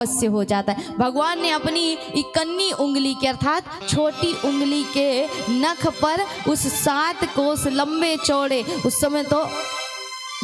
से हो जाता है। भगवान ने अपनी इकन्नी उंगली के अर्थात छोटी उंगली के नख पर उस 7 कोस लंबे चौड़े, उस समय तो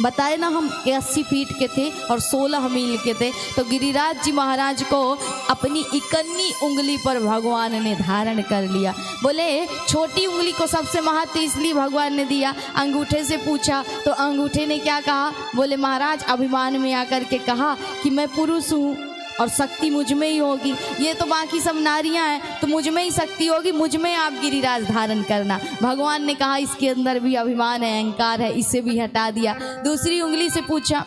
बताए ना हम 80 फीट के थे और 16 मील के थे, तो गिरिराज जी महाराज को अपनी इकन्नी उंगली पर भगवान ने धारण कर लिया। बोले छोटी उंगली को सबसे महत्व इसलिए भगवान ने दिया। अंगूठे से पूछा तो अंगूठे ने क्या कहा? बोले महाराज अभिमान में आकर के कहा कि मैं पुरुष हूँ और शक्ति मुझ में ही होगी, ये तो बाकी सब नारियां हैं तो मुझ में ही शक्ति होगी, मुझ में आप गिरिराज धारण करना। भगवान ने कहा इसके अंदर भी अभिमान है, अहंकार है, इसे भी हटा दिया। दूसरी उंगली से पूछा,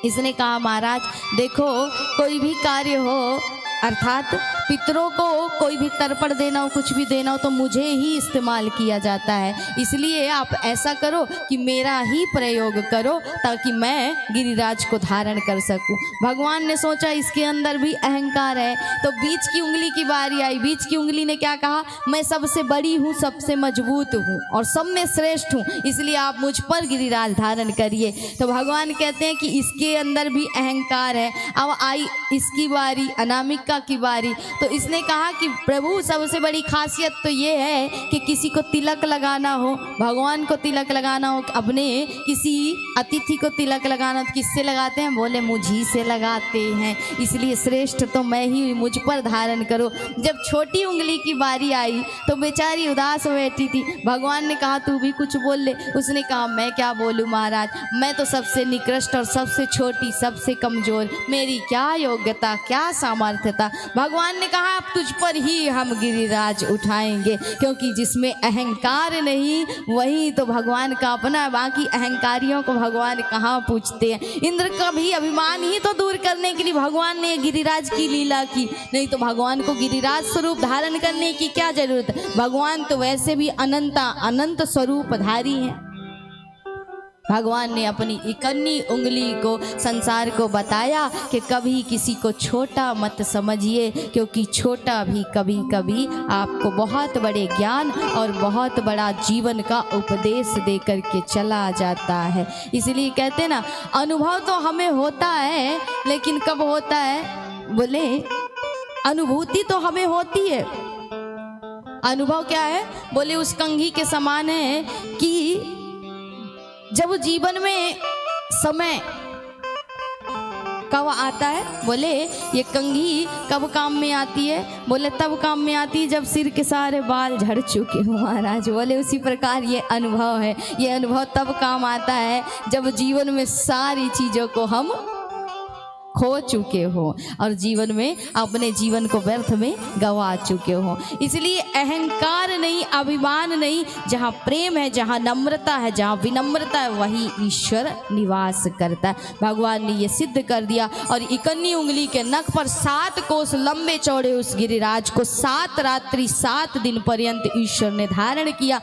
इसने कहा महाराज देखो कोई भी कार्य हो अर्थात पितरों को कोई भी तर्पण देना हो, कुछ भी देना हो तो मुझे ही इस्तेमाल किया जाता है, इसलिए आप ऐसा करो कि मेरा ही प्रयोग करो ताकि मैं गिरिराज को धारण कर सकूं। भगवान ने सोचा इसके अंदर भी अहंकार है, तो बीच की उंगली की बारी आई। बीच की उंगली ने क्या कहा? मैं सबसे बड़ी हूँ, सबसे मजबूत हूँ और सब में श्रेष्ठ हूँ, इसलिए आप मुझ पर गिरिराज धारण करिए। तो भगवान कहते हैं कि इसके अंदर भी अहंकार है। अब आई इसकी बारी, अनामिका की बारी, तो इसने कहा कि प्रभु सबसे बड़ी खासियत तो ये है कि किसी को तिलक लगाना हो, भगवान को तिलक लगाना हो, अपने किसी अतिथि को तिलक लगाना हो तो किससे लगाते हैं? बोले मुझी से लगाते हैं, इसलिए श्रेष्ठ तो मैं ही, मुझ पर धारण करो। जब छोटी उंगली की बारी आई तो बेचारी उदास बैठी थी। भगवान ने कहा तू भी कुछ बोल ले। उसने कहा मैं क्या बोलूँ महाराज, मैं तो सबसे निकृष्ट और सबसे छोटी, सबसे कमजोर, मेरी क्या योग्यता, क्या सामर्थ्यता। भगवान ने कहा अब तुझ पर ही हम गिरिराज उठाएंगे, क्योंकि जिसमें अहंकार नहीं वही तो भगवान का अपना, बाकी अहंकारियों को भगवान कहाँ पूछते हैं। इंद्र का भी अभिमान ही तो दूर करने के लिए भगवान ने गिरिराज की लीला की, नहीं तो भगवान को गिरिराज स्वरूप धारण करने की क्या जरूरत। भगवान तो वैसे भी अनंत स्वरूप धारी हैं। भगवान ने अपनी इकन्नी उंगली को संसार को बताया कि कभी किसी को छोटा मत समझिए, क्योंकि छोटा भी कभी कभी आपको बहुत बड़े ज्ञान और बहुत बड़ा जीवन का उपदेश दे करके चला जाता है। इसलिए कहते ना अनुभव तो हमें होता है, लेकिन कब होता है? बोले अनुभूति तो हमें होती है, अनुभव क्या है? बोले उस कंघी के समान है कि जब जीवन में समय कब आता है? बोले ये कंघी कब काम में आती है? बोले तब काम में आती है जब सिर के सारे बाल झड़ चुके हो महाराज। बोले उसी प्रकार ये अनुभव है, ये अनुभव तब काम आता है जब जीवन में सारी चीज़ों को हम खो चुके हो और जीवन में अपने जीवन को व्यर्थ में गवा चुके हो। इसलिए अहंकार नहीं, अभिमान नहीं, जहाँ प्रेम है, जहाँ नम्रता है, जहाँ विनम्रता है, वही ईश्वर निवास करता है। भगवान ने ये सिद्ध कर दिया और इकन्नी उंगली के नख पर 7 कोस लंबे चौड़े उस गिरिराज को 7 रात्रि 7 दिन पर्यंत ईश्वर ने धारण किया।